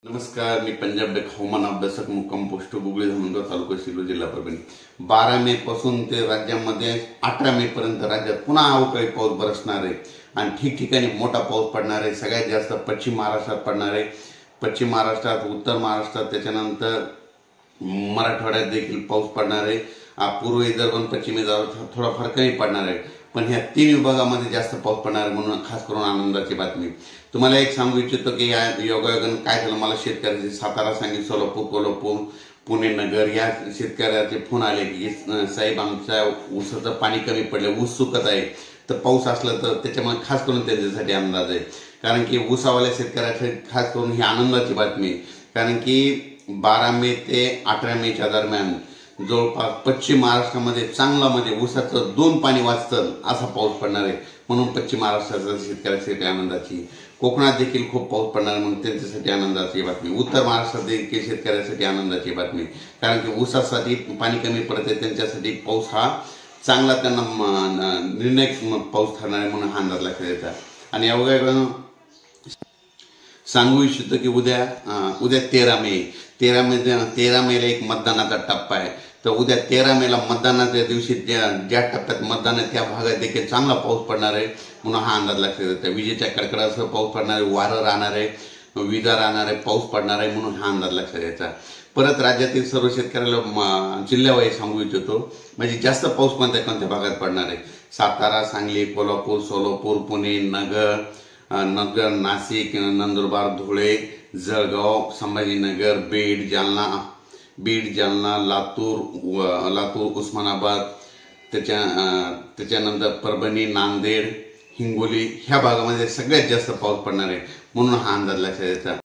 नमस्कार, मी पंजाब डेक हवामान अभ्यासक मुक्काम पोस्ट गुगळी धामणगाव तालुका शिरूर जिल्हा परभणी। 12 मे पासून ते राज्यामध्ये 18 मे पर्यंत राज्यात पुन्हा अवकाळी पाऊस बरसणार आहे आणि ठिकठिकाणी मोठा पाऊस पडणार आहे। सगळ्यात जास्त पश्चिम महाराष्ट्रात पडणार आहे। पश्चिम महाराष्ट्रात, उत्तर महाराष्ट्रात, त्याच्यानंतर मराठवाड्यात देखील पाऊस पडणार आहे। पूर्व विदर्भ आणि पश्चिम विदर्भात थोडाफार कमी पडणार आहे, पण ह्या 3 विभागामध्ये जास्त पाऊस पडणार आहे, म्हणून खास करून आनंदाची बातमी। तुम्हाला एक सांगू इच्छितो की या योगायोगाने काय झालं, मला शेतकऱ्याचे सातारा, सांगली, सोलापूर, कोल्हापूर, पुणे, नगर या शेतकऱ्याचे फोन आले की साहेब आमच्या ऊसाचं पाणी कमी पडलं, ऊस सुकत आहे, तर पाऊस असला तर त्याच्यामुळे खास करून त्यांच्यासाठी अंदाज आहे। कारण की ऊसावाल्या शेतकऱ्यासाठी खास करून ही आनंदाची बातमी आहे। कारण की 12 मे ते 18 मेच्या दरम्यान जवळपास पश्चिम महाराष्ट्रामध्ये चांगला म्हणजे ऊसाचं 2 पाणी वाचतं असा पाऊस पडणार आहे, म्हणून पश्चिम महाराष्ट्राच्या शेतकऱ्यासाठी आनंदाची। कोकणात देखील खूप पाऊस पडणार, म्हणून त्यांच्यासाठी आनंदाची बातमी। उत्तर महाराष्ट्रात देखील शेतकऱ्यासाठी आनंदाची बातमी, कारण की ऊसासाठी पाणी कमी पडते, त्यांच्यासाठी पाऊस हा चांगला त्यांना निर्णायक पाऊस ठरणार आहे, म्हणून हा अंदाज लक्षात येतात। आणि अवघ्या सांगू इच्छितो की उद्या 13 मेला एक मतदानाचा टप्पा आहे। तर उद्या 13 मेला मतदानाच्या दिवशी ज्या टप्प्यात मतदान आहे त्या भागात देखील चांगला पाऊस पडणार आहे, म्हणून हा अंदाज लक्षात येतो। विजेच्या कडकडासह पाऊस पडणार आहे, वारं राहणार आहे, विजा राहणार आहे, पाऊस पडणार आहे, म्हणून हा अंदाज लक्षात यायचा। परत राज्यातील सर्व शेतकऱ्याला जिल्ह्यावाईज सांगू इच्छितो, म्हणजे जास्त पाऊस कोणत्या भागात पडणार आहे। सातारा, सांगली, कोल्हापूर, सोलापूर, पुणे, नगर, नाशिक, नंदुरबार, धुळे, जळगाव, संभाजीनगर, बीड, जालना, लातूर, उस्मानाबाद, त्याच्यानंतर परभणी, नांदेड, हिंगोली ह्या भागामध्ये सगळ्यात जास्त पाऊस पडणार आहे, म्हणून हा अंदाज लक्षात येतो।